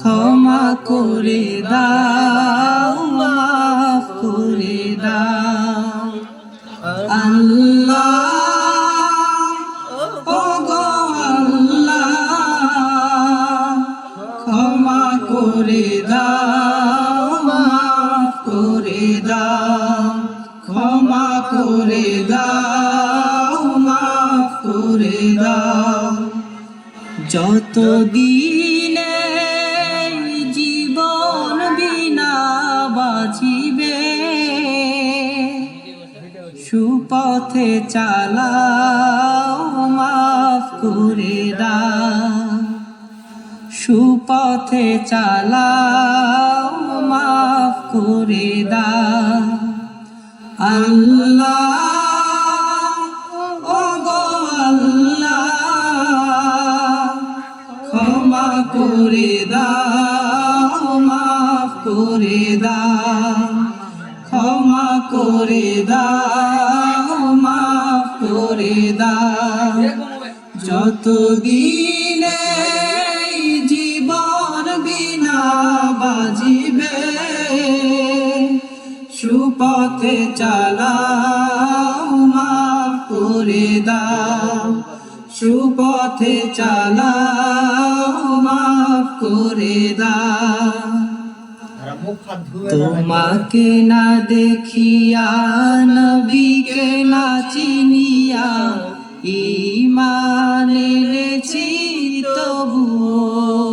ক্ষমা করে দাও, মাফ করে দাও। আল্লাহ ওগো আল্লাহ, ক্ষমা করে দাও, মাফ করে দাও, ক্ষমা করে দাও, মাফ করে দাও। যতদিনে জীবন বিনা বাঁচিবে, সুপথে চালাও, মাফ করে দাও, সুপথে চালাও, মাফ করে দাও। আল্লাহ ওগো আল্লাহ, ক্ষমা করে দাও, মাফ করে দাও, ক্ষমা করে দাও, মাফ করে দাও। যতদিনে জীবন বিনা বাজিবে, সুপথে চালাও, মাফ করে দাও, সুপথে চালাও, মাফ করে দাও। তোমাকে না দেখিয়া, নবীকে না চিনিয়া, ঈমান এনেছি তবুও।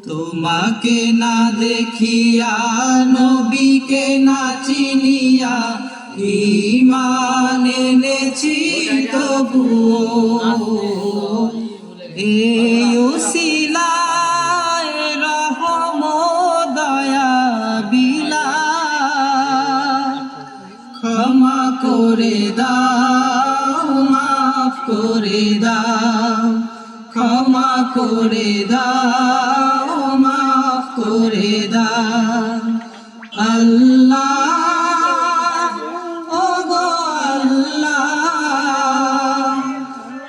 তোমাকে না দেখিয়া, নবীকে না চিনিয়া, ঈমান এনেছি তবুও। এই উসিলায় রহম দয়া বিলাস, ক্ষমা করে দাও, মাফ করে দাও, ক্ষমা করে দাও, মাফ করে দাও। আল্লাহ ওগো আল্লাহ,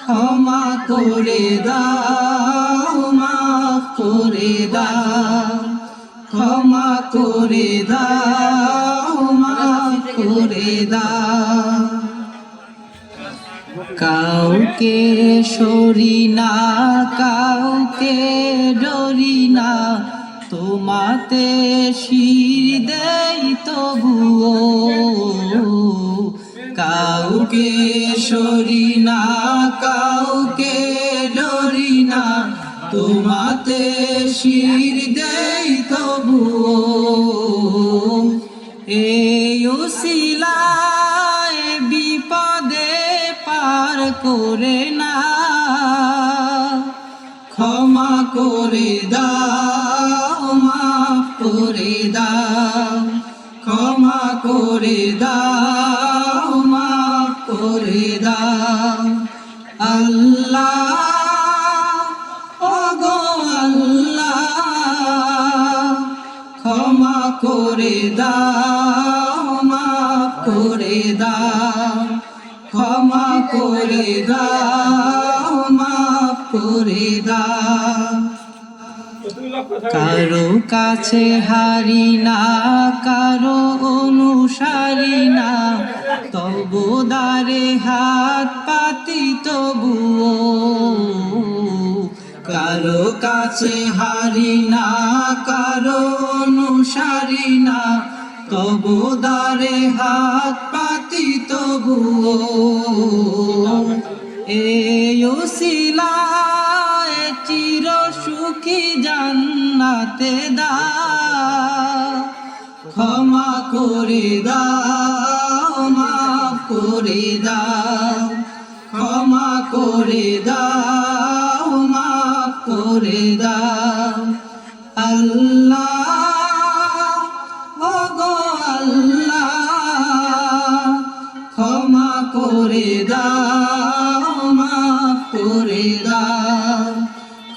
ক্ষমা করে দাও, মাফ করে দাও, ক্ষমা করে দাও, মাফ করে দাও। কাউকে সরি না, কাউকে ডরি না, তোমাতে শির দেই তবুও। কাউকে সরি না, কাউকে ডরি না, তোমাতে শির দেই তবুও। এই উসিলায় বিপদে পার করে না, ক্ষমা করে দাও, মাফ করে দাও, ক্ষমা করে দাও, মাফ করে দাও। আল্লাহ ওগো আল্লাহ, ক্ষমা করে দাও, মাফ করে দাও, ক্ষমা করে দাও, মাফ করে দাও। কারো কাছে হারি না, কারো অনুসারী না, তবু দ্বারে হাত পাতি তবুও। কারো কাছে হারি না, কারো অনুসারী না, তবু দ্বারে হাত পাতি তবুও। এই উসিলায় চির সুখী জান্নাতে দাও, ক্ষমা করে দাও, মাফ করে দাও, ক্ষমা করে দাও, মাফ করে দাও। আল্লাহ ওগো আল্লাহ, ক্ষমা করে দাও, মাফ করে দাও,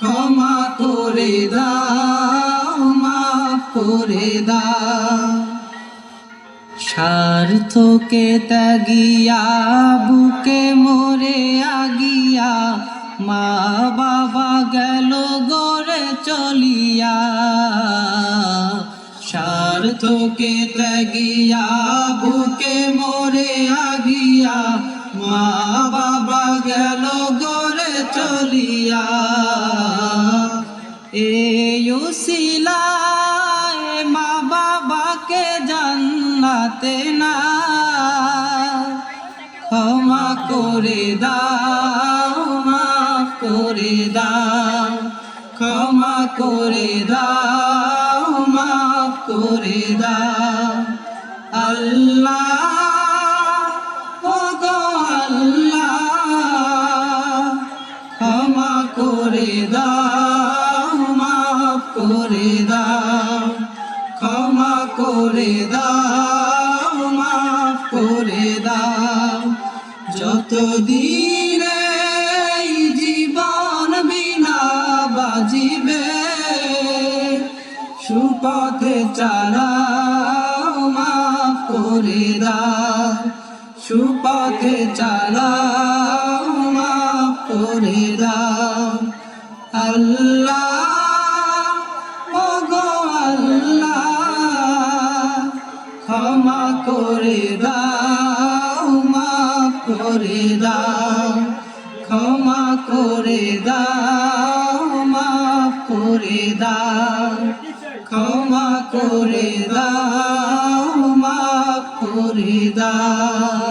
ক্ষমা করে দাও, মাফ করে দাও। স্বার্থকে ত্যাগিয়া, বুকে মরে আগিয়া, মা বাবা গেল গড়ে চলিয়া স্বার্থকে ত্যাগিয়া বুকে মরে আগিয়া মা বাবা গেল গরে চলিয়া এই উসিলায় মা বাবাকে জান্নাতে না ক্ষমা করে দাও মাফ করে দাও ক্ষমা করে দাও মাফ করে দাও আল্লাহ ও গো আল্লাহ ক্ষমা করে দাও মাফ করে দাও ক্ষমা করে দাও মাফ করে দাও যতদিন এই জীবন বিনা বাজিবে সুপথে চালাও মাফ করে দাও সুপথে চালাও মাফ করে দাও আল্লাহ ও গো আল্লাহ ক্ষমা করে দাও মাফ করে দাও ক্ষমা করে দাও মাফ করে দাও ক্ষমা করে দাও মাফ করে দাও।